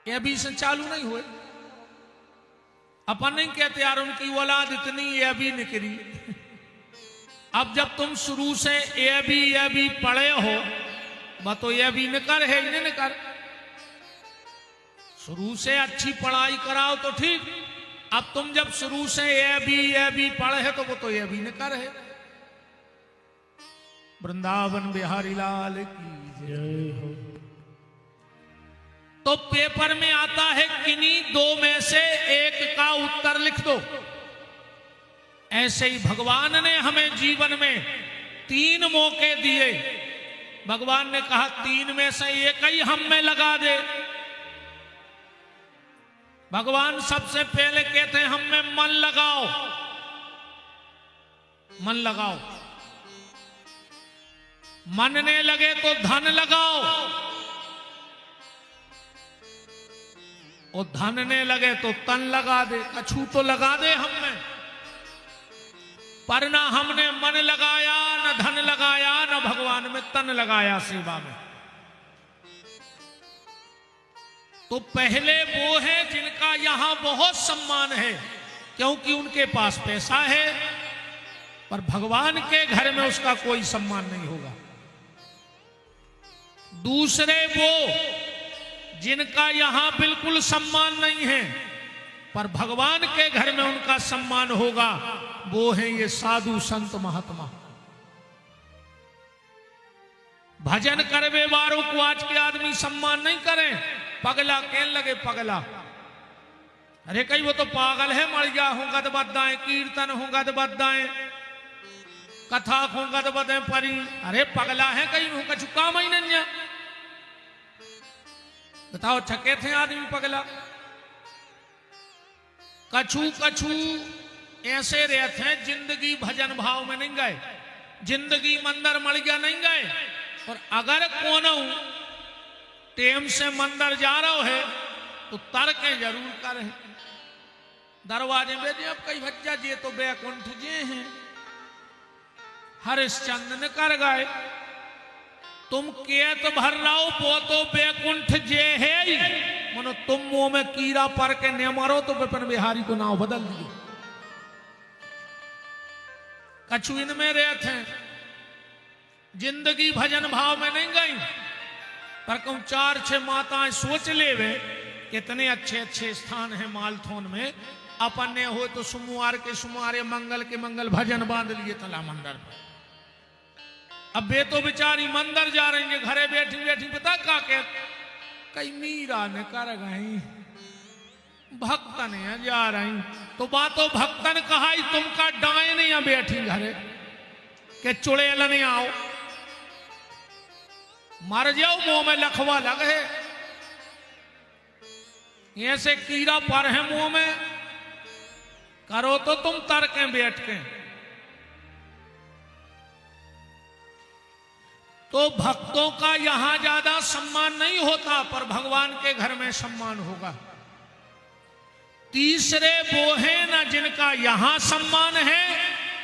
ये अभी से चालू नहीं हुए। अपन नहीं कहते यार उनकी औलाद इतनी ये भी निकली। अब जब तुम शुरू से ये भी पढ़े हो, वह तो ये भी निकर है, इन्हें निकर। शुरू से अच्छी पढ़ाई कराओ तो ठीक। अब तुम जब शुरू से ये भी पढ़े है तो वो तो ये भी निकर है। वृंदावन बिहारी लाल की जय हो। तो पेपर में आता है किन्हीं दो में से एक का उत्तर लिख दो। ऐसे ही भगवान ने हमें जीवन में 3 मौके दिए। भगवान ने कहा 3 में से एक ही हम में लगा दे। भगवान सबसे पहले कहते हैं हम में मन लगाओ, मन लगाओ। मन ने लगे तो धन लगाओ, और धन ने लगे तो तन लगा दे। कछू तो लगा दे हम में, पर ना हमने मन लगाया, न धन लगाया, न भगवान में तन लगाया सेवा में। तो पहले वो है जिनका यहां बहुत सम्मान है, क्योंकि उनके पास पैसा है, पर भगवान के घर में उसका कोई सम्मान नहीं होगा। दूसरे वो जिनका यहां बिल्कुल सम्मान नहीं है, पर भगवान के घर में उनका सम्मान होगा। वो है ये साधु संत महात्मा। भजन करवे वारों को आज के आदमी सम्मान नहीं करे। पगला कहने लगे पगला। अरे कहीं वो तो पागल है, मर गया हूं गद बदाएं, कीर्तन हूं गद बदाएं, कथा हूं गद बदे परी। अरे पगला है कहीं हूं कछु काम ही नहीं। बताओ छके थे आदमी पगला। कछु कछु ऐसे रहते हैं जिंदगी भजन भाव में नहीं गए, जिंदगी मंदिर मर गया नहीं गए। और अगर कौन टेम से मंदिर जा रहा है तो तर्कें जरूर करें। दरवाजे में अब कई बच्चा जे तो बैकुंठ जे हैं, हरिश्चंद्र ने कर गए। तुम केत भर रहो वो तो बैकुंठ जे है। मनो तुम मुंह में कीड़ा पर के न मारो तो विपिन बिहारी को नाव बदल दिए। कछु इनमें रहते हैं जिंदगी भजन भाव में नहीं गई, पर कहूं 4-6 माताएं सोच ले वे कितने अच्छे अच्छे स्थान हैं मालथोन में। अपन ने हो तो सोमवार के सोमवार, मंगल के मंगल भजन बांध लिए तला मंदिर में। अब वे तो बेचारी मंदिर जा रही है, घरे बैठी बैठी पता का के कई मीरा ने कर गई, भक्तन जा रही। तो बातों भक्तन कहा तुमका डाय नहीं बैठी घरे के चुड़ैल नहीं आओ, मर जाओ मुंह में लखवा लगे। ऐसे कीड़ा पर है मुंह में, करो तो तुम तर्के बैठ के। तो भक्तों का यहां ज्यादा सम्मान नहीं होता, पर भगवान के घर में सम्मान होगा। तीसरे वो है ना जिनका यहां सम्मान है,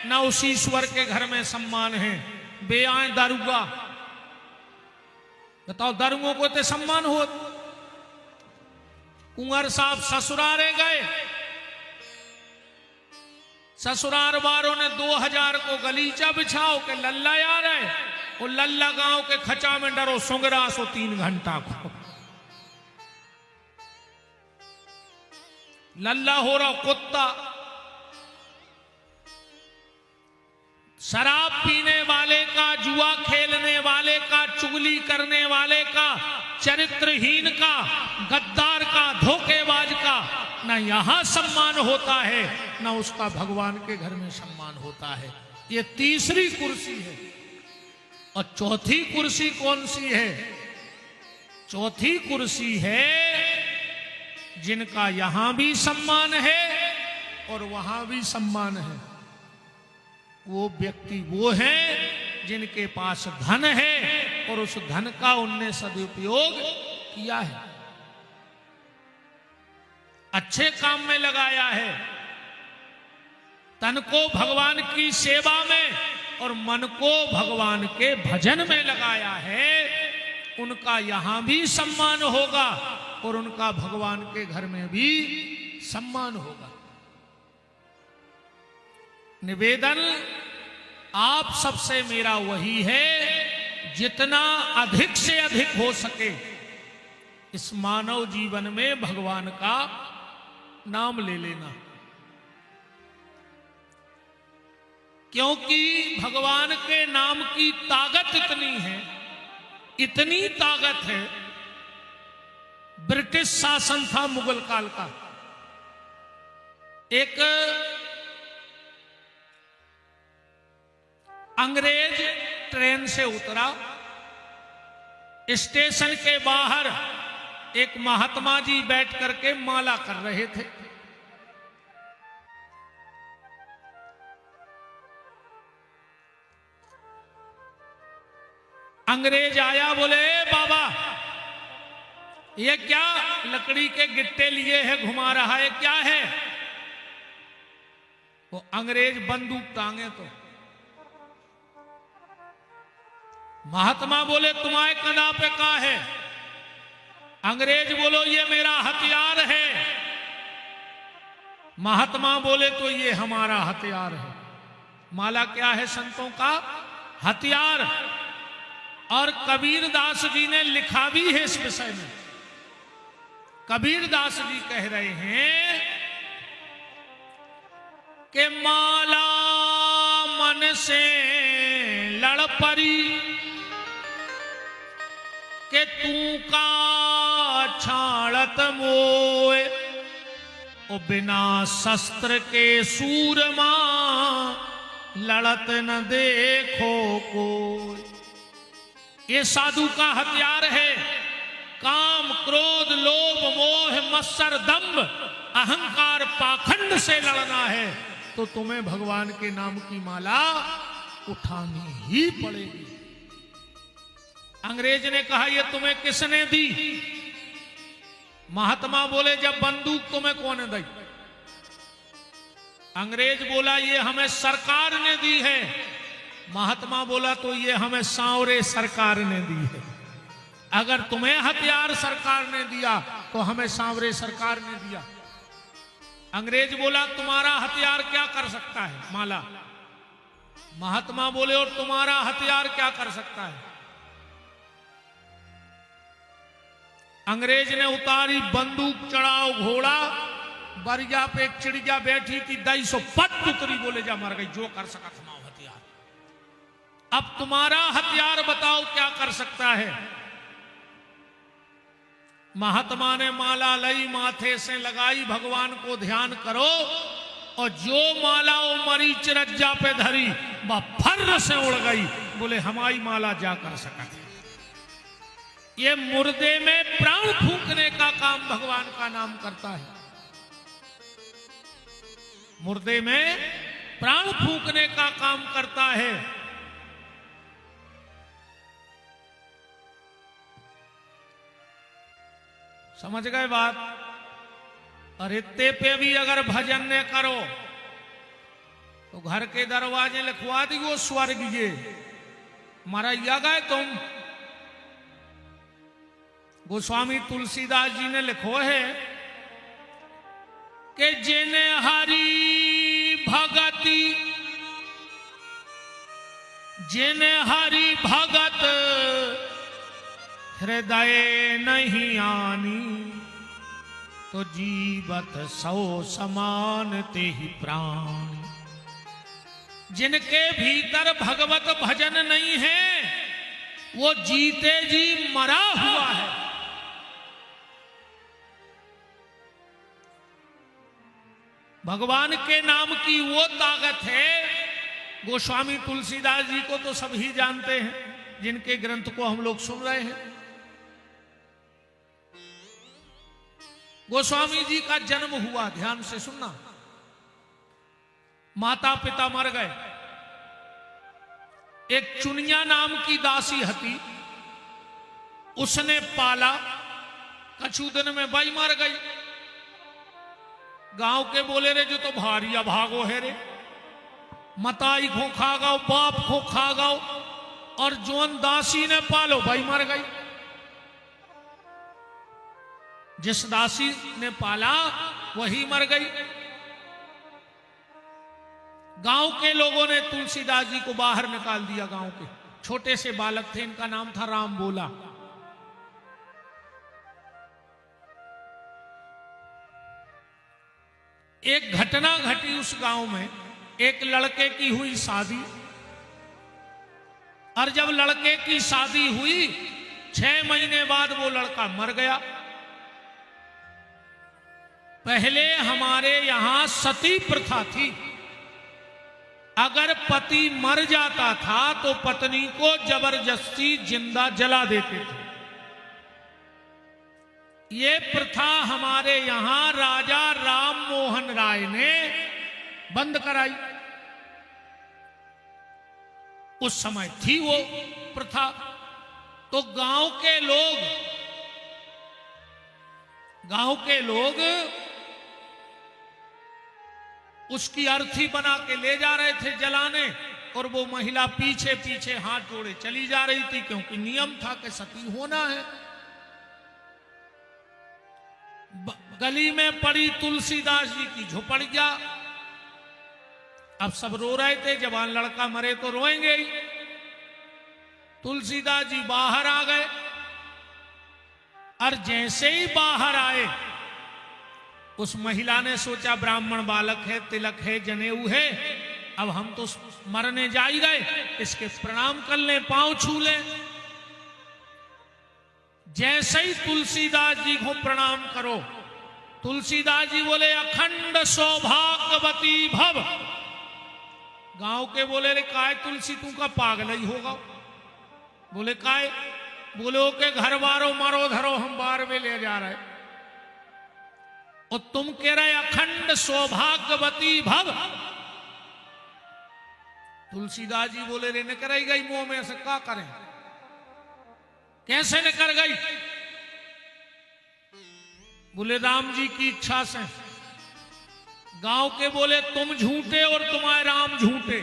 ना उस ईश्वर के घर में सम्मान है। बे आए दारुगा। बताओ दारुओं को तो सम्मान हो। कुंवर साहब ससुरारे गए, ससुरार वालों ने 2000 को गलीचा बिछाओ के लल्ला आ रहे। वो लल्ला गांव के खचा में डरो सुंगरा सो 3 घंटा को। लल्ला हो रहा कुत्ता। शराब पीने वाले का, जुआ खेलने वाले का, चुगली करने वाले का, चरित्रहीन का, गद्दार का, धोखेबाज का ना यहां सम्मान होता है, ना उसका भगवान के घर में सम्मान होता है। ये तीसरी कुर्सी है। और चौथी कुर्सी कौन सी है? चौथी कुर्सी है जिनका यहां भी सम्मान है और वहां भी सम्मान है। वो व्यक्ति वो है जिनके पास धन है और उस धन का उनने सदुपयोग किया है, अच्छे काम में लगाया है। तन को भगवान की सेवा में और मन को भगवान के भजन में लगाया है, उनका यहां भी सम्मान होगा और उनका भगवान के घर में भी सम्मान होगा। निवेदन आप सबसे मेरा वही है, जितना अधिक से अधिक हो सके इस मानव जीवन में भगवान का नाम ले लेना, क्योंकि भगवान के नाम की ताकत इतनी ताकत है। ब्रिटिश शासन था मुगल काल का, एक अंग्रेज ट्रेन से उतरा, स्टेशन के बाहर एक महात्मा जी बैठ करके माला कर रहे थे। अंग्रेज आया, बोले बाबा ये क्या लकड़ी के गिट्टे लिए है, घुमा रहा है, क्या है? वो अंग्रेज बंदूक टांगे तो महात्मा बोले तुम्हारे कदा पे का है? अंग्रेज बोलो ये मेरा हथियार है। महात्मा बोले तो ये हमारा हथियार है। माला क्या है? संतों का हथियार। और कबीरदास जी ने लिखा भी है इस विषय में। कबीरदास जी कह रहे हैं कि माला मन से लड़ परी के तू का छाड़त मोए, ओ बिना शस्त्र के सूरमा लड़त न देखो कोई। ये साधु का हथियार है। काम, क्रोध, लोभ, मोह, मत्सर, दंभ, अहंकार, पाखंड से लड़ना है तो तुम्हें भगवान के नाम की माला उठानी ही पड़ेगी। अंग्रेज ने कहा ये तुम्हें किसने दी? महात्मा बोले जब बंदूक तुम्हें कौन दी? अंग्रेज बोला ये हमें सरकार ने दी है। महात्मा बोला तो ये हमें सांवरे सरकार ने दी है। अगर तुम्हें हथियार सरकार ने दिया तो हमें सांवरे सरकार ने दिया। अंग्रेज बोला तुम्हारा हथियार क्या कर सकता है? माला। महात्मा बोले और तुम्हारा हथियार क्या कर सकता है? अंग्रेज ने उतारी बंदूक, चढ़ाओ घोड़ा, बरिया पे एक चिड़िया बैठी थी, 250 पत उतरी, बोले जा मर गई, जो कर सका थमाओ हथियार। अब तुम्हारा हथियार बताओ क्या कर सकता है? महात्मा ने माला लई, माथे से लगाई, भगवान को ध्यान करो, और जो माला वो मरीच रज्जा पे धरी वह फर्र से उड़ गई। बोले हमारी माला जा कर सका। ये मुर्दे में प्राण फूंकने का काम भगवान का नाम करता है। मुर्दे में प्राण फूंकने का काम करता है। समझ गए बात? और इतने पे भी अगर भजन न करो तो घर के दरवाजे लिखवा दियो स्वर्गीय, मरैया गए तुम। गोस्वामी तुलसीदास जी ने लिखो है कि जिने हरि भगति, जिने हरि भगत हृदय नहीं आनी, तो जीवत सौ समान ते ही प्राण। जिनके भीतर भगवत भजन नहीं है वो जीते जी मरा हुआ है। भगवान के नाम की वो ताकत है। गोस्वामी तुलसीदास जी को तो सभी जानते हैं, जिनके ग्रंथ को हम लोग सुन रहे हैं। गोस्वामी जी का जन्म हुआ, ध्यान से सुनना, माता पिता मर गए। एक चुनिया नाम की दासी हती, उसने पाला, कछु दिन में बाई मर गई। गांव के बोले रे जो तो भारी अभागो है रे, मताई खो खा गाओ, बाप खो खा गाओ, और जोन दासी ने पालो भाई मर गई। जिस दासी ने पाला वही मर गई। गांव के लोगों ने तुलसीदास जी को बाहर निकाल दिया। गांव के छोटे से बालक थे, इनका नाम था राम बोला। एक घटना घटी उस गांव में। एक लड़के की हुई शादी, और जब लड़के की शादी हुई 6 महीने बाद वो लड़का मर गया। पहले हमारे यहां सती प्रथा थी। अगर पति मर जाता था तो पत्नी को जबरदस्ती जिंदा जला देते थे। ये प्रथा हमारे यहां राजा राम मोहन राय ने बंद कराई। उस समय थी वो प्रथा। तो गांव के लोग उसकी अर्थी बना के ले जा रहे थे जलाने, और वो महिला पीछे पीछे हाथ जोड़े चली जा रही थी, क्योंकि नियम था कि सती होना है। गली में पड़ी तुलसीदास जी की झोपड़िया। अब सब रो रहे थे, जवान लड़का मरे तो रोएंगे ही। तुलसीदास जी बाहर आ गए, और जैसे ही बाहर आए उस महिला ने सोचा ब्राह्मण बालक है, तिलक है, जनेऊ है, अब हम तो मरने जा ही गए, इसके प्रणाम कर लें, पांव छू लें। जैसे ही तुलसीदास जी को प्रणाम करो, तुलसीदास जी बोले अखंड सौभाग्यवती भव। गांव के बोले रे काय तुलसी तू का पागल ही होगा। बोले काय? बोले ओके घर बारो मारो धरो, हम बार में ले जा रहे, और तुम कह रहे अखंड सौभाग्यवती भव। तुलसीदास जी बोले रे निकल गई मुंह में से, क्या करें? कैसे निकल गई? बोले राम जी की इच्छा से। गांव के बोले तुम झूठे और तुम्हारे राम झूठे।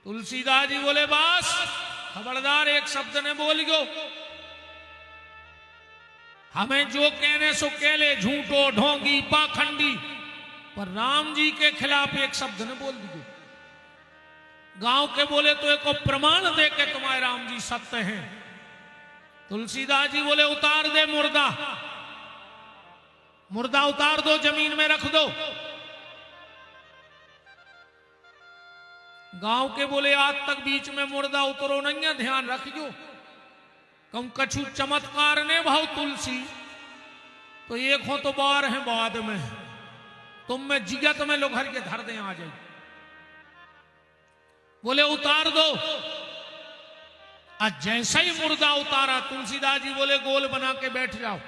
तुलसीदास जी बोले बस खबरदार, एक शब्द ने बोल गो, हमें जो कहने सो कह ले, झूठो ढोंगी पाखंडी, पर राम जी के खिलाफ एक शब्द ने बोल दिए। गांव के बोले तो एक प्रमाण दे के तुम्हारे राम जी सत्य हैं। तुलसीदास जी बोले उतार दे मुर्दा, मुर्दा उतार दो, जमीन में रख दो। गांव के बोले आज तक बीच में मुर्दा उतरो नहीं है, ध्यान रखियो, कम कछु चमत्कार ने भाव तुलसी, तो एक हो तो बार है बाद में, तुम में जिगत में लोग हर के धर दे आ जाए। बोले उतार दो। आज जैसा ही मुर्दा उतारा, तुलसीदास जी बोले गोल बना के बैठ जाओ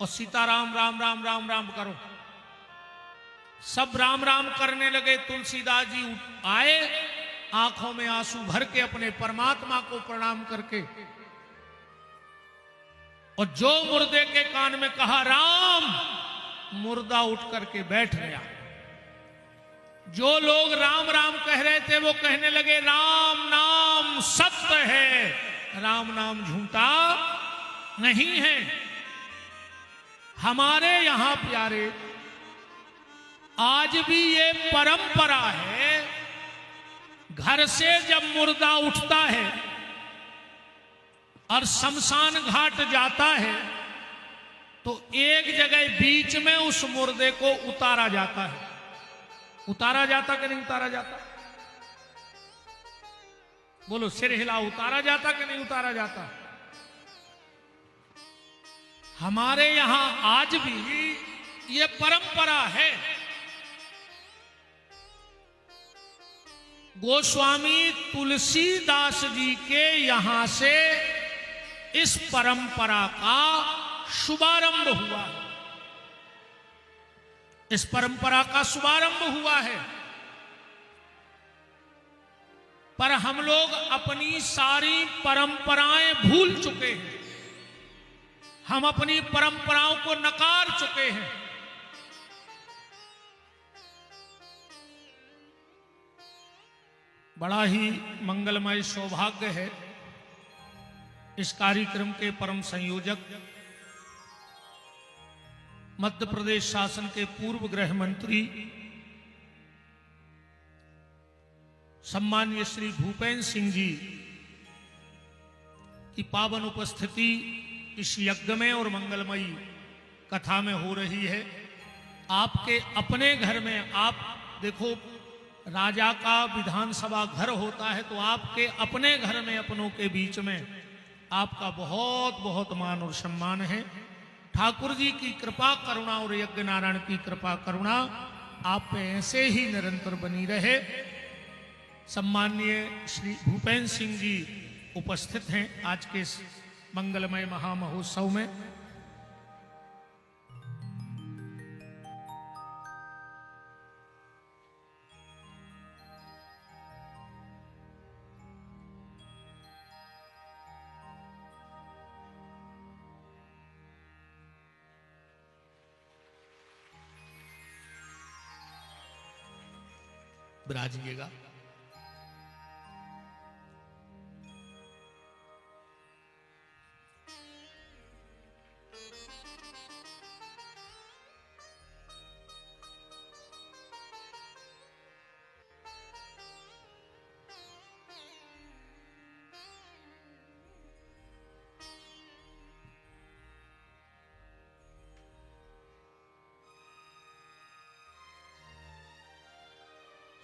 और सीताराम राम राम राम राम करो। सब राम राम करने लगे। तुलसीदास जी आए, आंखों में आंसू भर के अपने परमात्मा को प्रणाम करके, और जो मुर्दे के कान में कहा राम, मुर्दा उठ करके बैठ गया। जो लोग राम राम कह रहे थे वो कहने लगे राम नाम सत्य है, राम नाम झूठा नहीं है। हमारे यहां प्यारे आज भी ये परंपरा है, घर से जब मुर्दा उठता है और शमशान घाट जाता है तो एक जगह बीच में उस मुर्दे को उतारा जाता है। उतारा जाता कि नहीं उतारा जाता? बोलो सिर हिला, उतारा जाता कि नहीं उतारा जाता? हमारे यहां आज भी ये परंपरा है। गोस्वामी तुलसीदास जी के यहां से इस परंपरा का शुभारंभ हुआ है। इस परंपरा का शुभारंभ हुआ है, पर हम लोग अपनी सारी परंपराएं भूल चुके हैं। हम अपनी परंपराओं को नकार चुके हैं। बड़ा ही मंगलमय सौभाग्य है इस कार्यक्रम के परम संयोजक मध्य प्रदेश शासन के पूर्व गृह मंत्री सम्माननीय श्री भूपेंद्र सिंह जी की पावन उपस्थिति इस यज्ञ में और मंगलमयी कथा में हो रही है। आपके अपने घर में, आप देखो राजा का विधानसभा घर होता है, तो आपके अपने घर में अपनों के बीच में आपका बहुत बहुत मान और सम्मान है। ठाकुर जी की कृपा करुणा और यज्ञ नारायण की कृपा करुणा आप पे ऐसे ही निरंतर बनी रहे। सम्माननीय श्री भूपेंद्र सिंह जी उपस्थित हैं आज के इस मंगलमय महामहोत्सव में। विराजिएगा।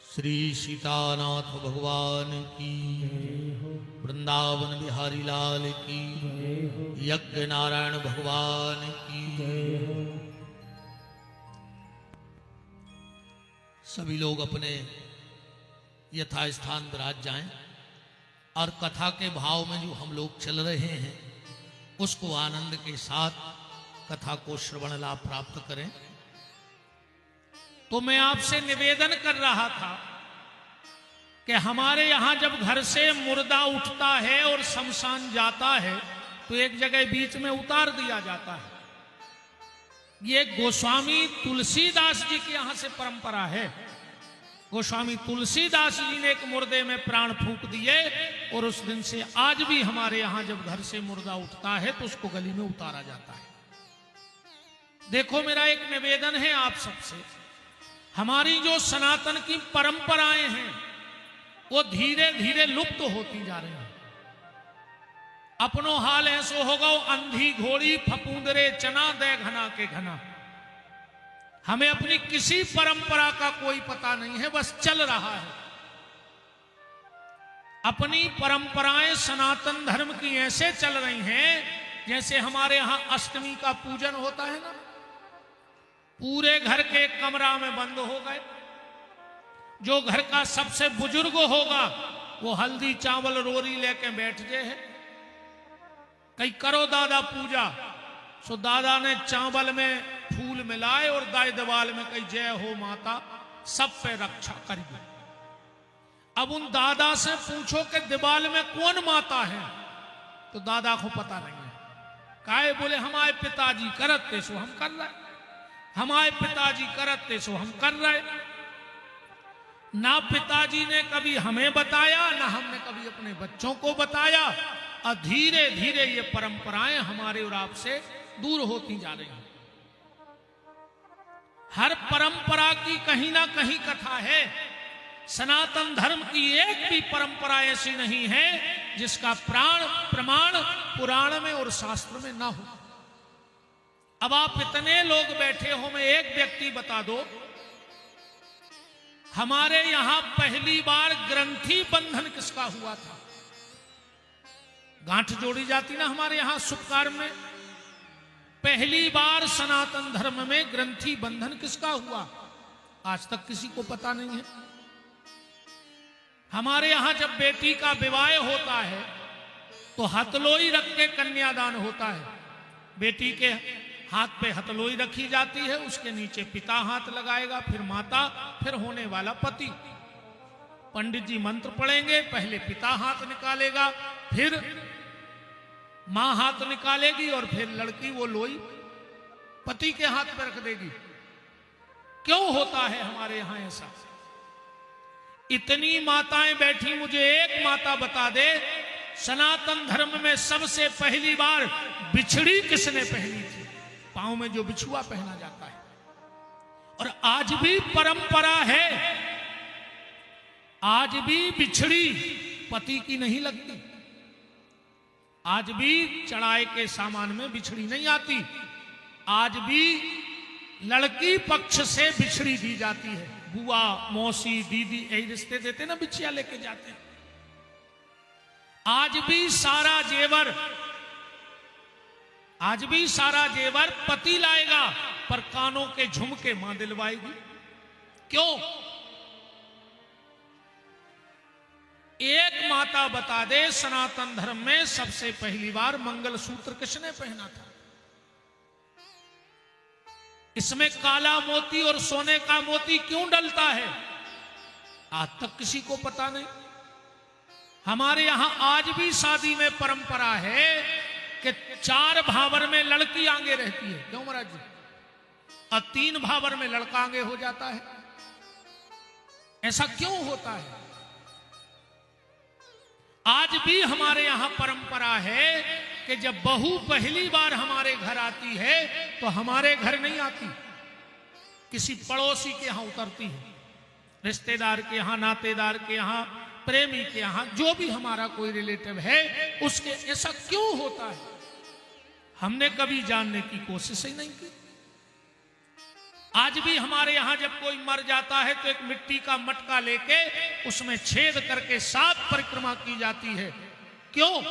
श्री सीतानाथ भगवान की, वृंदावन बिहारी लाल की, यज्ञ नारायण भगवान की। सभी लोग अपने यथास्थान विराज जाएं और कथा के भाव में जो हम लोग चल रहे हैं उसको आनंद के साथ कथा को श्रवण लाभ प्राप्त करें। तो मैं आपसे निवेदन कर रहा था कि हमारे यहां जब घर से मुर्दा उठता है और शमशान जाता है तो एक जगह बीच में उतार दिया जाता है। ये गोस्वामी तुलसीदास जी के यहां से परंपरा है। गोस्वामी तुलसीदास जी ने एक मुर्दे में प्राण फूंक दिए और उस दिन से आज भी हमारे यहां जब घर से मुर्दा उठता है तो उसको गली में उतारा जाता है। देखो, मेरा एक निवेदन है आप सबसे, हमारी जो सनातन की परंपराएं हैं वो धीरे धीरे लुप्त होती जा रही हैं। अपनो हाल ऐसो होगा अंधी घोड़ी फपूंदरे चना दे घना के घना। हमें अपनी किसी परंपरा का कोई पता नहीं है, बस चल रहा है। अपनी परंपराएं सनातन धर्म की ऐसे चल रही हैं जैसे हमारे यहां अष्टमी का पूजन होता है ना, पूरे घर के कमरा में बंद हो गए। जो घर का सबसे बुजुर्ग होगा वो हल्दी चावल रोरी लेके बैठ गए है। कई करो दादा पूजा, सो दादा ने चावल में फूल मिलाए और दाई दीवाल में कई जय हो माता, सब पे रक्षा करिए। अब उन दादा से पूछो कि दीवाल में कौन माता है, तो दादा को पता नहीं है। काहे? बोले हमारे पिताजी करते सो हम कर रहे, हमारे पिताजी करते सो हम कर रहे। ना पिताजी ने कभी हमें बताया, ना हमने कभी अपने बच्चों को बताया, और धीरे धीरे ये परंपराएं हमारे और आपसे दूर होती जा रही हैं। हर परंपरा की कहीं ना कहीं कथा है। सनातन धर्म की एक भी परंपरा ऐसी नहीं है जिसका प्रमाण पुराण में और शास्त्र में ना हो। अब आप इतने लोग बैठे हो, मैं एक व्यक्ति बता दो, हमारे यहां पहली बार ग्रंथि बंधन किसका हुआ था? गांठ जोड़ी जाती ना हमारे यहां शुभ कार्य में, पहली बार सनातन धर्म में ग्रंथि बंधन किसका हुआ? आज तक किसी को पता नहीं है। हमारे यहां जब बेटी का विवाह होता है तो हथलोई रख के कन्यादान होता है। बेटी के हाथ पे हथलोई रखी जाती है, उसके नीचे पिता हाथ लगाएगा, फिर माता, फिर होने वाला पति। पंडित जी मंत्र पढ़ेंगे, पहले पिता हाथ निकालेगा, फिर मां हाथ निकालेगी और फिर लड़की वो लोई पति के हाथ पे रख देगी। क्यों होता है हमारे यहां ऐसा? इतनी माताएं बैठी, मुझे एक माता बता दे सनातन धर्म में सबसे पहली बार बिछड़ी किसने पहनी थी? पांव में जो बिछुआ पहना जाता है। और आज भी परंपरा है, आज भी बिछड़ी पति की नहीं लगती, आज भी चढ़ाए के सामान में बिछड़ी नहीं आती, आज भी लड़की पक्ष से बिछड़ी दी जाती है। बुआ, मौसी, दीदी यही रिश्ते देते ना, बिछिया लेके जाते हैं। आज भी सारा जेवर पति लाएगा, पर कानों के झुमके मां दिलवाएगी। क्यों? एक माता बता दे, सनातन धर्म में सबसे पहली बार मंगलसूत्र किसने पहना था? इसमें काला मोती और सोने का मोती क्यों डलता है? आज तक किसी को पता नहीं। हमारे यहां आज भी शादी में परंपरा है कि 4 भावर में लड़की आगे रहती है। क्यों महाराज जी? और 3 भावर में लड़का आगे हो जाता है। ऐसा क्यों होता है? आज भी हमारे यहां परंपरा है कि जब बहू पहली बार हमारे घर आती है तो हमारे घर नहीं आती, किसी पड़ोसी के यहां उतरती है, रिश्तेदार के यहां, नातेदार के यहां, प्रेमी के यहां, जो भी हमारा कोई रिलेटिव है उसके। ऐसा क्यों होता है? हमने कभी जानने की कोशिश ही नहीं की। आज भी हमारे यहां जब कोई मर जाता है तो एक मिट्टी का मटका लेके उसमें छेद करके 7 परिक्रमा की जाती है। क्यों?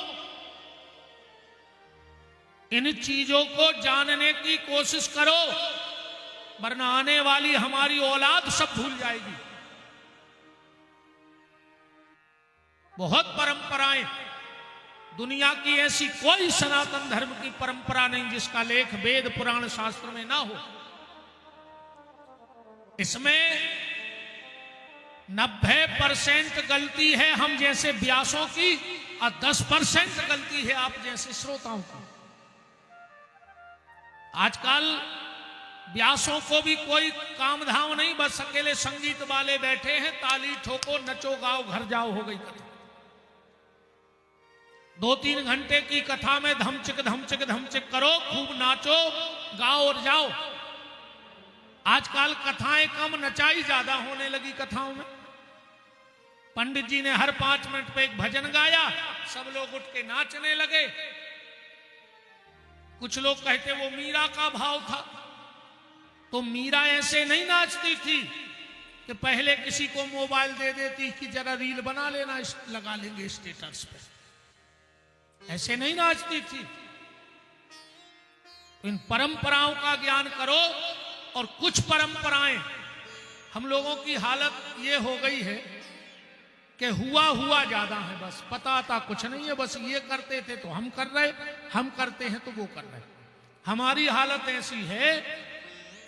इन चीजों को जानने की कोशिश करो, वरना आने वाली हमारी औलाद सब भूल जाएगी। बहुत परंपराएं, दुनिया की ऐसी कोई सनातन धर्म की परंपरा नहीं जिसका लेख वेद पुराण शास्त्र में ना हो। इसमें 90% गलती है हम जैसे व्यासों की और 10% गलती है आप जैसे श्रोताओं की। आजकल व्यासों को भी कोई काम धाम नहीं, बस अकेले संगीत वाले बैठे हैं, ताली ठोको, नचो गाओ, घर जाओ, हो गई कथा। 2-3 घंटे की कथा में धमचिक धमचिक धमचिक करो, खूब नाचो गाओ और जाओ। आजकल कथाएं कम, नचाई ज्यादा होने लगी कथाओं में। पंडित जी ने हर 5 मिनट पे एक भजन गाया, सब लोग उठ के नाचने लगे। कुछ लोग कहते वो मीरा का भाव था, तो मीरा ऐसे नहीं नाचती थी कि पहले किसी को मोबाइल दे देती कि जरा रील बना लेना, लगा लेंगे स्टेटस पे। ऐसे नहीं नाचती थी। इन परंपराओं का ज्ञान करो। और कुछ परंपराएं, हम लोगों की हालत ये हो गई है कि हुआ ज्यादा है, बस पता था कुछ नहीं है, बस ये करते थे तो हम कर रहे, हम करते हैं तो वो कर रहे। हमारी हालत ऐसी है,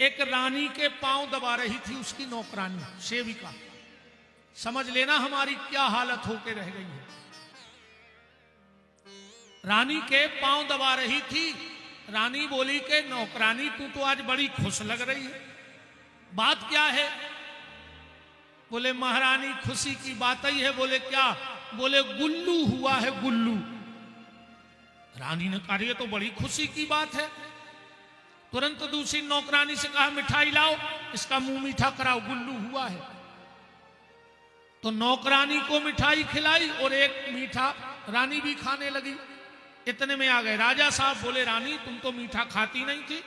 एक रानी के पांव दबा रही थी उसकी नौकरानी सेविका। समझ लेना हमारी क्या हालत होके रह गई है। रानी के पांव दबा रही थी। रानी बोली कि नौकरानी तू तो आज बड़ी खुश लग रही है, बात क्या है? बोले महारानी खुशी की बात ही है। बोले क्या? बोले गुल्लू हुआ है, गुल्लू। रानी ने कहा ये तो बड़ी खुशी की बात है। तुरंत दूसरी नौकरानी से कहा मिठाई लाओ, इसका मुंह मीठा कराओ, गुल्लू हुआ है। तो नौकरानी को मिठाई खिलाई और एक मीठा रानी भी खाने लगी। इतने में आ गए राजा साहब। बोले रानी तुम तो मीठा खाती नहीं थी,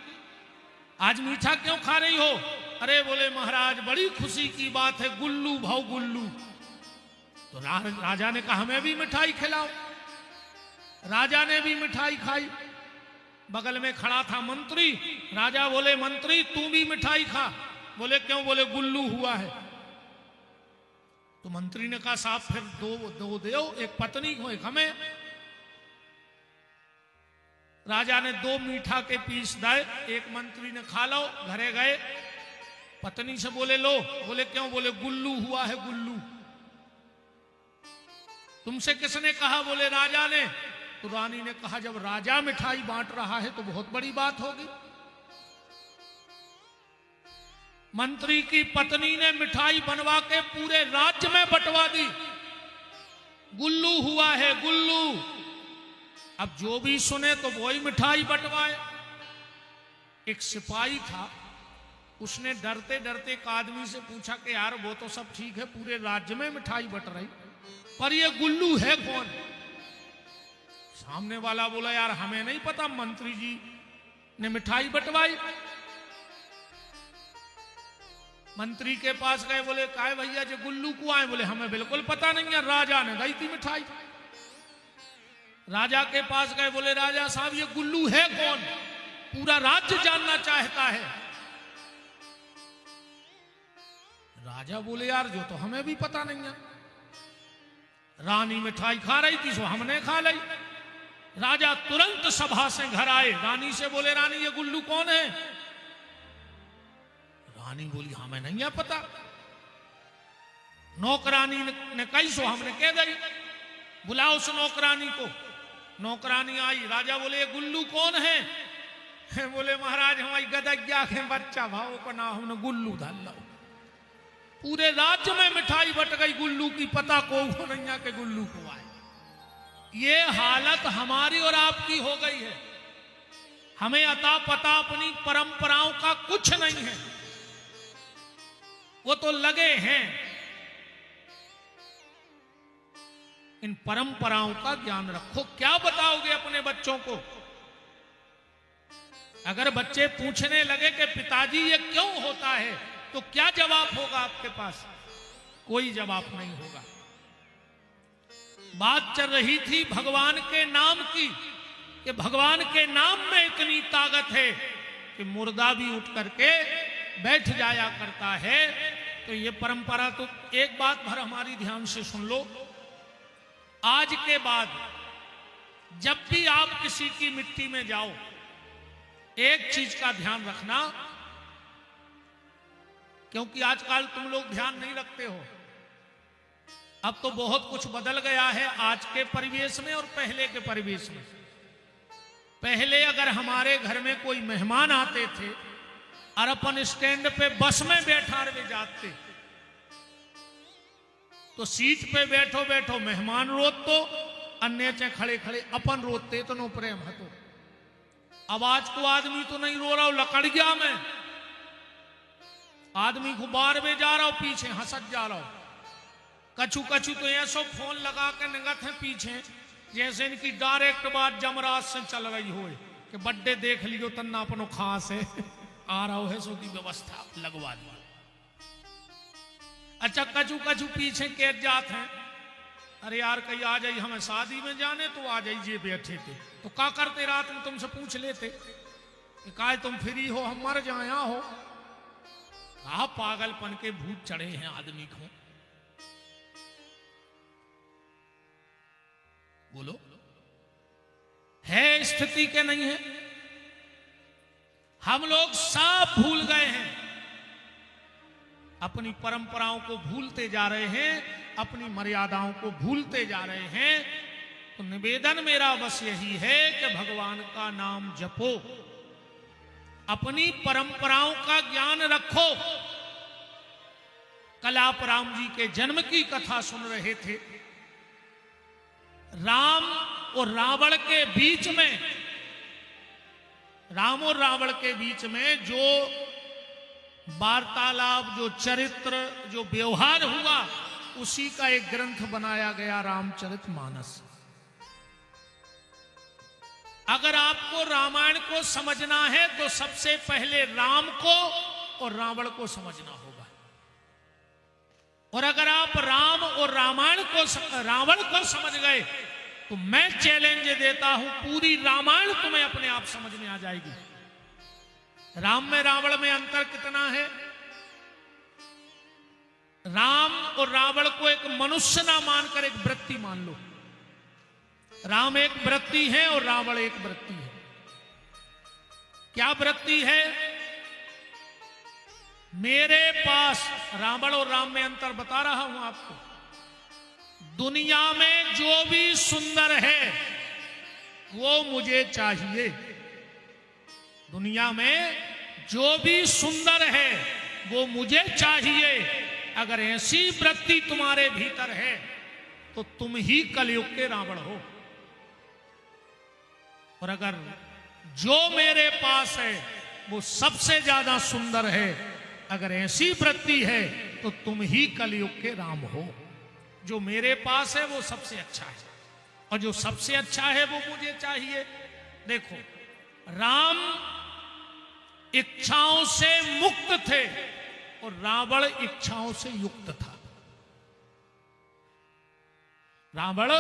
आज मीठा क्यों खा रही हो? अरे बोले महाराज बड़ी खुशी की बात है, गुल्लू भाव गुल्लू। तो राजा ने कहा हमें भी मिठाई खिलाओ। राजा ने भी मिठाई खाई। बगल में खड़ा था मंत्री। राजा बोले मंत्री तू भी मिठाई खा। बोले क्यों? बोले गुल्लू हुआ है। तो मंत्री ने कहा साहब फिर दो दो, एक पत्नी को एक हमें। राजा ने 2 मीठा के पीस दाए, एक मंत्री ने खा लो। घरे गए, पत्नी से बोले लो। बोले क्यों? बोले गुल्लू हुआ है, गुल्लू। तुमसे किसने कहा? बोले राजा ने। तो रानी ने कहा जब राजा मिठाई बांट रहा है तो बहुत बड़ी बात होगी। मंत्री की पत्नी ने मिठाई बनवा के पूरे राज्य में बंटवा दी। गुल्लू हुआ है गुल्लू। अब जो भी सुने तो वही मिठाई बंटवाए। एक सिपाही था, उसने डरते डरते एक आदमी से पूछा कि यार वो तो सब ठीक है, पूरे राज्य में मिठाई बंट रही, पर ये गुल्लू है कौन? सामने वाला बोला यार हमें नहीं पता, मंत्री जी ने मिठाई बंटवाई। मंत्री के पास गए, बोले काय भैया जो गुल्लू को आए? बोले हमें बिल्कुल पता नहीं है, राजा ने दी थी मिठाई। राजा के पास गए, बोले राजा साहब ये गुल्लू है कौन? पूरा राज्य जानना चाहता है। राजा बोले यार जो तो हमें भी पता नहीं है, रानी मिठाई खा रही थी सो हमने खा ली। राजा तुरंत सभा से घर आए, रानी से बोले रानी ये गुल्लू कौन है? रानी बोली हमें नहीं है पता। नौकरानी ने कही सो हमने कह दी, बुलाओ उस नौकरानी को। नौकरानी आई, राजा बोले ये गुल्लू कौन है? बोले महाराज हमारी गदग्या के बच्चा भाव को ना हमने गुल्लू डाल लो। पूरे राज्य में मिठाई बट गई गुल्लू की, पता को नहीं है कि गुल्लू को आए। ये हालत हमारी और आपकी हो गई है। हमें अता पता अपनी परंपराओं का कुछ नहीं है, वो तो लगे हैं। इन परंपराओं का ज्ञान रखो। क्या बताओगे अपने बच्चों को? अगर बच्चे पूछने लगे कि पिताजी ये क्यों होता है, तो क्या जवाब होगा आपके पास? कोई जवाब नहीं होगा। बात चल रही थी भगवान के नाम की, कि भगवान के नाम में इतनी ताकत है कि मुर्दा भी उठ करके बैठ जाया करता है। तो ये परंपरा, तो एक बात भर हमारी ध्यान से सुन लो। आज के बाद जब भी आप किसी की मिट्टी में जाओ, एक चीज का ध्यान रखना, क्योंकि आजकल तुम लोग ध्यान नहीं रखते हो। अब तो बहुत कुछ बदल गया है आज के परिवेश में और पहले के परिवेश में। पहले अगर हमारे घर में कोई मेहमान आते थे और अपन स्टैंड पे बस में बैठा रहे जाते, तो सीट पे बैठो बैठो मेहमान रोत तो अन्य चे खड़े खड़े अपन रोते, तो नो प्रेम हतो। अब आज को आदमी तो नहीं रो रहा, लकड़ गया मैं। आदमी को बार में जा रहा हूं, पीछे हंसत जा रहा हूं। कछु कछु तो ऐसा फोन लगा के निगत है पीछे, जैसे इनकी डायरेक्ट बात जमराज से चल रही हो कि बर्थडे देख लियो तन्ना अपनो खास है आ रहा है, सो की व्यवस्था लगवा दी। अच्छा कछु कछु पीछे कैद जात हैं, अरे यार कहीं आ जाइए, हमें शादी में जाने तो आ जाइए। बैठे थे तो क्या करते, रात में तुमसे पूछ लेते कि काय तुम फ्री हो, हम मर जाया हो। कहा पागलपन के भूत चढ़े हैं आदमी को। बोलो है स्थिति के नहीं है? हम लोग सब भूल गए हैं, अपनी परंपराओं को भूलते जा रहे हैं, अपनी मर्यादाओं को भूलते जा रहे हैं। तो निवेदन मेरा बस यही है कि भगवान का नाम जपो, अपनी परंपराओं का ज्ञान रखो। कल आप राम जी के जन्म की कथा सुन रहे थे। राम और रावण के बीच में, राम और रावण के बीच में जो वार्तालाप, जो चरित्र, जो व्यवहार हुआ, उसी का एक ग्रंथ बनाया गया, रामचरितमानस। अगर आपको रामायण को समझना है तो सबसे पहले राम को और रावण को समझना होगा। और अगर आप राम और रामायण को, रावण को समझ गए, तो मैं चैलेंज देता हूं पूरी रामायण तुम्हें अपने आप समझ में आ जाएगी। राम में रावण में अंतर कितना है? राम और रावण को एक मनुष्य ना मानकर एक वृत्ति मान लो। राम एक वृत्ति है और रावण एक वृत्ति है। क्या वृत्ति है? मेरे पास, रावण और राम में अंतर बता रहा हूं आपको, दुनिया में जो भी सुंदर है वो मुझे चाहिए। दुनिया में जो भी सुंदर है वो मुझे चाहिए। अगर ऐसी वृत्ति तुम्हारे भीतर है तो तुम ही कलयुग के रावण हो। और अगर जो मेरे पास है वो सबसे ज्यादा सुंदर है, अगर ऐसी वृत्ति है तो तुम ही कलयुग के राम हो। जो मेरे पास है वो सबसे अच्छा है, और जो सबसे अच्छा है वो मुझे चाहिए। देखो, राम इच्छाओं से मुक्त थे और रावण इच्छाओं से युक्त था। रावण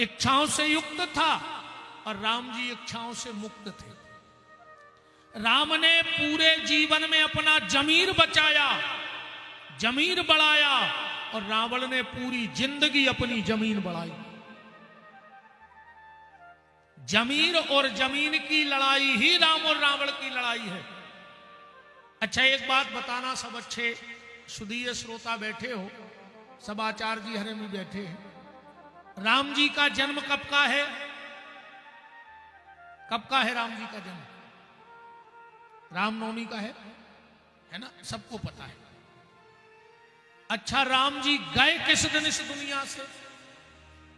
इच्छाओं से युक्त था और राम जी इच्छाओं से मुक्त थे। राम ने पूरे जीवन में अपना जमीर बचाया, जमीर बढ़ाया, और रावण ने पूरी जिंदगी अपनी जमीन बढ़ाई। जमीर और जमीन की लड़ाई ही राम और रावण की लड़ाई है। अच्छा, एक बात बताना, सब अच्छे सुधीय श्रोता बैठे हो, सब आचार्य जी हरे में बैठे हैं। राम जी का जन्म कब का है? कब का है राम जी का जन्म? रामनवमी का है ना, सबको पता है। अच्छा, राम जी गए किस दिन इस दुनिया से?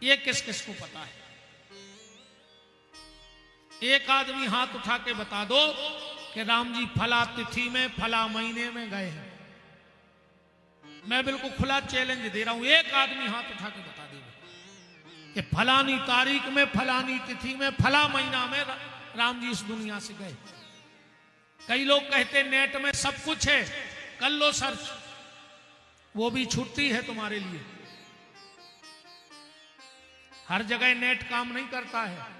ये किस किस को पता है? एक आदमी हाथ उठा के बता दो कि राम जी फला तिथि में फला महीने में गए हैं। मैं बिल्कुल खुला चैलेंज दे रहा हूं, एक आदमी हाथ उठा के बता देगा कि फलानी तारीख में फलानी तिथि में फला महीना में राम जी इस दुनिया से गए। कई लोग कहते नेट में सब कुछ है, कर लो सर्च, वो भी छुट्टी है तुम्हारे लिए। हर जगह नेट काम नहीं करता है,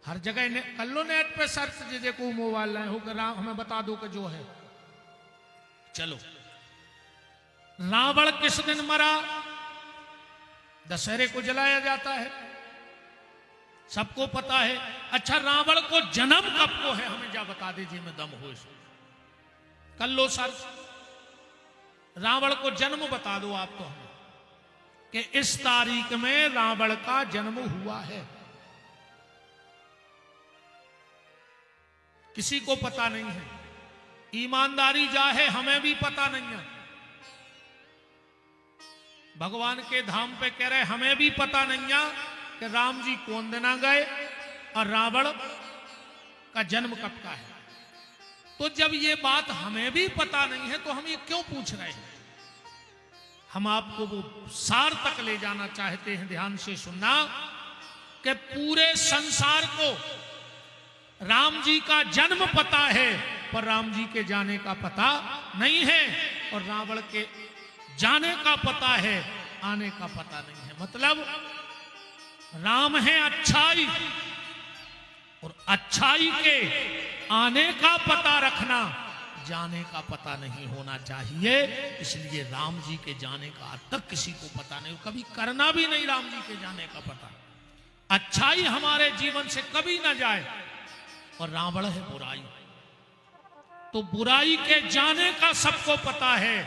हर जगह कर लो नेट पे सर्च, जे को मोबाइल लाए हो राम हमें बता दो कि जो है। चलो, रावण किस दिन मरा? दशहरे को जलाया जाता है, सबको पता है। अच्छा, रावण को जन्म कब को है? हमें जा बता दीजिए, मैं दम हो इसको कर लो सर्च। रावण को जन्म बता दो आप तो हमें कि इस तारीख में रावण का जन्म हुआ है। किसी को पता नहीं है, ईमानदारी जाहे हमें भी पता नहीं है। भगवान के धाम पे कह रहे हमें भी पता नहीं है कि राम जी कौन दिन गए और रावण का जन्म कब का है। तो जब ये बात हमें भी पता नहीं है तो हम ये क्यों पूछ रहे हैं? हम आपको वो सार तक ले जाना चाहते हैं, ध्यान से सुनना, कि पूरे संसार को राम जी का जन्म पता है पर राम जी के जाने का पता नहीं है, और रावण के जाने का पता है, आने का पता नहीं है। मतलब राम है अच्छाई, और अच्छाई के आने का पता रखना, जाने का पता नहीं होना चाहिए। इसलिए राम जी के जाने का आज तक किसी को पता नहीं, कभी करना भी नहीं राम जी के जाने का पता। अच्छाई हमारे जीवन से कभी ना जाए, और रावण है बुराई, तो बुराई के जाने का सबको पता है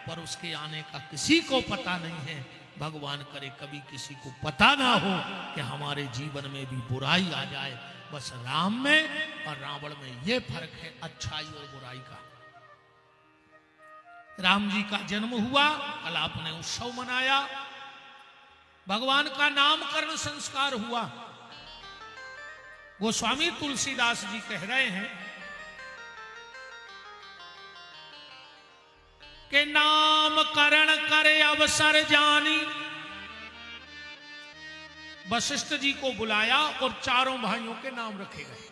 पर उसके आने का किसी को पता नहीं है। भगवान करे कभी किसी को पता ना हो कि हमारे जीवन में भी बुराई आ जाए। बस राम में और रावण में यह फर्क है, अच्छाई और बुराई का। राम जी का जन्म हुआ, कल आपने उत्सव मनाया, भगवान का नामकरण संस्कार हुआ। गोस्वामी तुलसीदास जी कह रहे हैं कि नामकरण करे अवसर जानी। वशिष्ठ जी को बुलाया और चारों भाइयों के नाम रखे गए।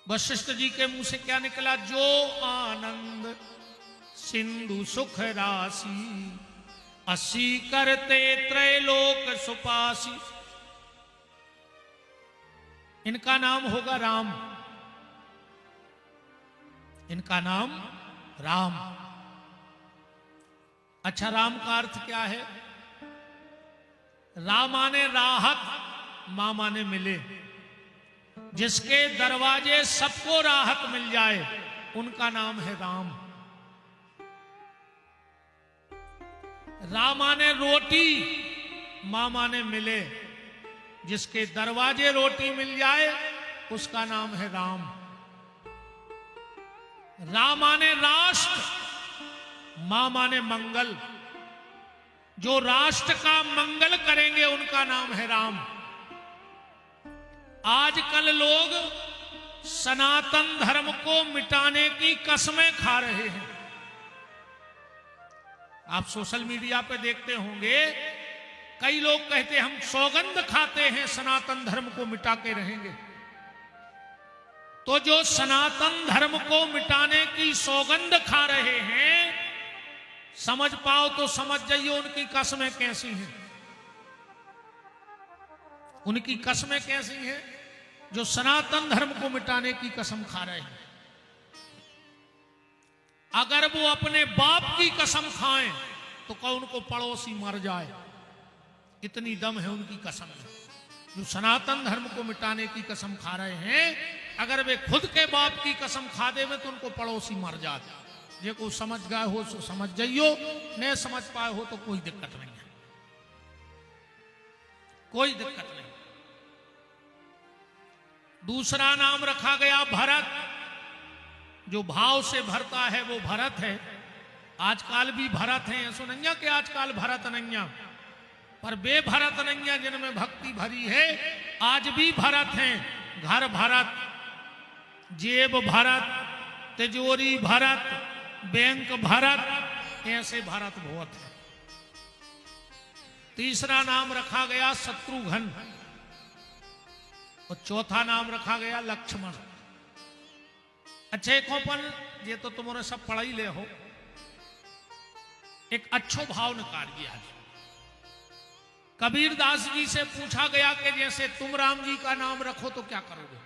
वशिष्ठ जी के मुंह से क्या निकला? जो आनंद सिंधु सुख राशि, असी करते त्रैलोक सुपासी। इनका नाम होगा राम, इनका नाम राम। अच्छा, राम का अर्थ क्या है? राम माने राहत, मां माने मिले। जिसके दरवाजे सबको राहत मिल जाए उनका नाम है राम। राम माने रोटी, मां माने मिले। जिसके दरवाजे रोटी मिल जाए उसका नाम है राम। राम माने राष्ट्र, मां माने मंगल, जो राष्ट्र का मंगल करेंगे उनका नाम है राम। आजकल लोग सनातन धर्म को मिटाने की कसमें खा रहे हैं। आप सोशल मीडिया पे देखते होंगे, कई लोग कहते हैं हम सौगंध खाते हैं सनातन धर्म को मिटा के रहेंगे। तो जो सनातन धर्म को मिटाने की सौगंध खा रहे हैं, समझ पाओ तो समझ जाइए उनकी कसमें कैसी हैं। उनकी कसमें कैसी हैं जो सनातन धर्म को मिटाने की कसम खा रहे हैं। अगर वो अपने बाप की कसम खाएं तो कौन उनको पड़ोसी मर जाए, इतनी दम है उनकी कसम में। जो सनातन धर्म को मिटाने की कसम खा रहे हैं, अगर वे खुद के बाप की कसम खा देवे तो उनको पड़ोसी मर जाते। ये को समझ गए हो तो समझ जाइयो, नहीं समझ पाए हो तो कोई दिक्कत नहीं है, कोई दिक्कत नहीं। दूसरा नाम रखा गया भरत। जो भाव से भरता है वो भरत है। आजकल भी भरत हैं, सुनैया के आजकल भरत नैया, पर बे भरत नैया जिनमें भक्ति भरी है, आज भी भरत हैं। घर भरत, जेब भरत, तिजोरी भरत, बैंक भरत, ऐसे भरत बहुत है। तीसरा नाम रखा गया शत्रुघ्न और चौथा नाम रखा गया लक्ष्मण। अच्छे कोपन ये तो तुमने सब पढ़ा ही ले हो। एक अच्छो भाव निकालिए। आज कबीर दास जी से पूछा गया कि जैसे तुम राम जी का नाम रखो तो क्या करोगे।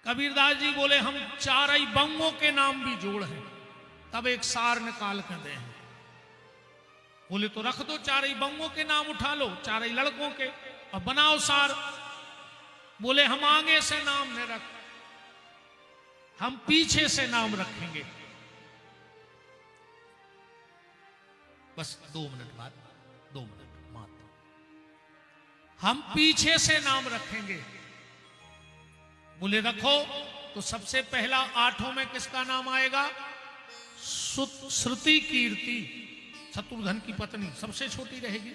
कबीर दास जी बोले हम चारई बंगों के नाम भी जोड़ हैं। तब एक सार निकाल कर दे। बोले तो रख दो, चारई बंगों के नाम उठा लो, चारई लड़कों के, और बनाओ सार। बोले हम आगे से नाम नहीं रख, हम पीछे से नाम रखेंगे। बस 2 मिनट बाद, 2 मिनट मात्र, हम पीछे से नाम रखेंगे। बोले रखो। तो सबसे पहला 8 में किसका नाम आएगा? श्रुति कीर्ति, शत्रुघ्न की पत्नी, सबसे छोटी रहेगी।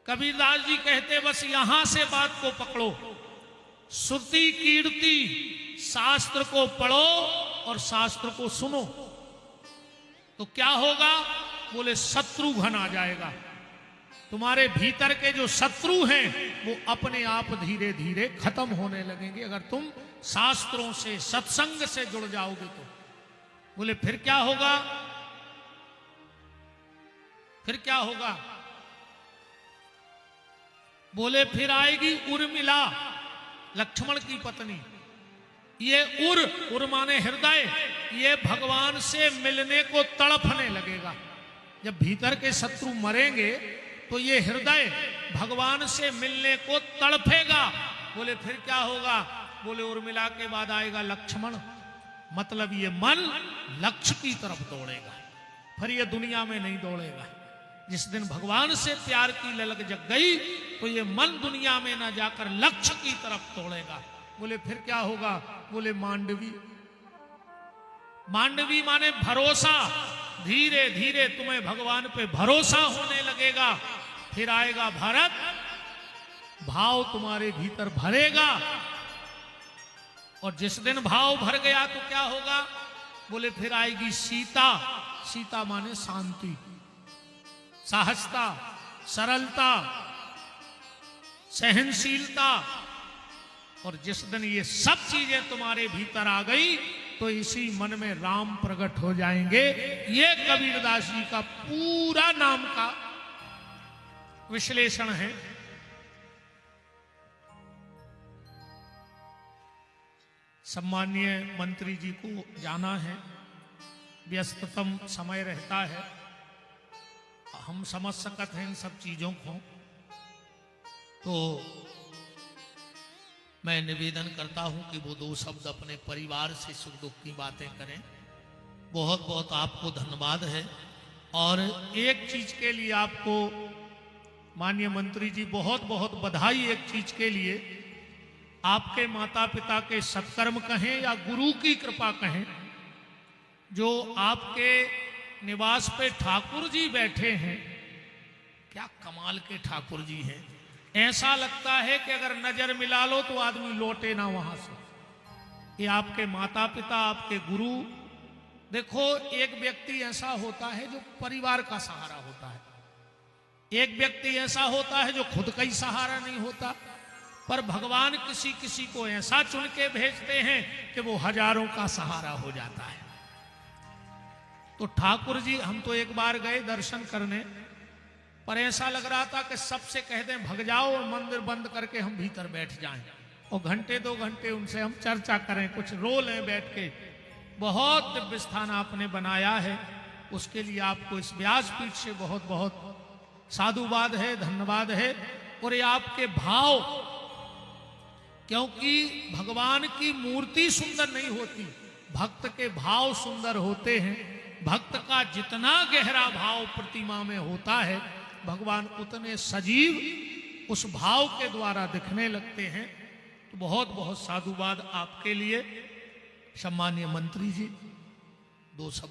कबीरदास जी कहते बस यहां से बात को पकड़ो। श्रुति कीर्ति, शास्त्र को पढ़ो और शास्त्र को सुनो तो क्या होगा? बोले शत्रुघ्न आ जाएगा। तुम्हारे भीतर के जो शत्रु हैं वो अपने आप धीरे धीरे खत्म होने लगेंगे अगर तुम शास्त्रों से, सत्संग से जुड़ जाओगे तो। बोले फिर क्या होगा? फिर क्या होगा? बोले फिर आएगी उर्मिला, लक्ष्मण की पत्नी। ये उर माने हृदय, ये भगवान से मिलने को तड़पने लगेगा। जब भीतर के शत्रु मरेंगे तो ये हृदय भगवान से मिलने को तड़पेगा। बोले फिर क्या होगा? बोले उर्मिला के बाद आएगा लक्ष्मण, मतलब ये मन लक्ष्य की तरफ दौड़ेगा, फिर ये दुनिया में नहीं दौड़ेगा। जिस दिन भगवान से प्यार की ललक जग गई तो ये मन दुनिया में ना जाकर लक्ष्य की तरफ दौड़ेगा। बोले फिर क्या होगा? बोले मांडवी। मांडवी माने भरोसा, धीरे धीरे तुम्हें भगवान पे भरोसा होने लगेगा। फिर आएगा भरत, भाव तुम्हारे भीतर भरेगा। और जिस दिन भाव भर गया तो क्या होगा? बोले फिर आएगी सीता। सीता माने शांति, सहजता, सरलता, सहनशीलता। और जिस दिन ये सब चीजें तुम्हारे भीतर आ गई तो इसी मन में राम प्रकट हो जाएंगे। ये कबीरदास जी का पूरा नाम का विश्लेषण है। सम्मानीय मंत्री जी को जाना है, व्यस्ततम समय रहता है, हम समझ सकते हैं इन सब चीजों को। तो मैं निवेदन करता हूं कि वो 2 शब्द अपने परिवार से सुख दुख की बातें करें। बहुत बहुत आपको धन्यवाद है। और एक चीज के लिए आपको माननीय मंत्री जी बहुत बहुत बधाई। एक चीज के लिए, आपके माता पिता के सत्कर्म कहें या गुरु की कृपा कहें, जो आपके निवास पे ठाकुर जी बैठे हैं। क्या कमाल के ठाकुर जी हैं। ऐसा लगता है कि अगर नजर मिला लो तो आदमी लौटे ना वहां से। ये आपके माता पिता, आपके गुरु। देखो, एक व्यक्ति ऐसा होता है जो परिवार का सहारा होता है, एक व्यक्ति ऐसा होता है जो खुद का ही सहारा नहीं होता। पर भगवान किसी किसी को ऐसा चुन के भेजते हैं कि वो हजारों का सहारा हो जाता है। तो ठाकुर जी, हम तो एक बार गए दर्शन करने, पर ऐसा लग रहा था कि सबसे कह दें भग जाओ और मंदिर बंद करके हम भीतर बैठ जाएं और घंटे 2 घंटे उनसे हम चर्चा करें, कुछ रो लें बैठ के। बहुत दिव्य स्थान आपने बनाया है, उसके लिए आपको इस व्यासपीठ से बहुत बहुत साधुवाद है, धन्यवाद है। और ये आपके भाव, क्योंकि भगवान की मूर्ति सुंदर नहीं होती, भक्त के भाव सुंदर होते हैं। भक्त का जितना गहरा भाव प्रतिमा में होता है, भगवान उतने सजीव उस भाव के द्वारा दिखने लगते हैं। तो बहुत बहुत साधुवाद आपके लिए। सम्मानीय मंत्री जी, 2 शब्द।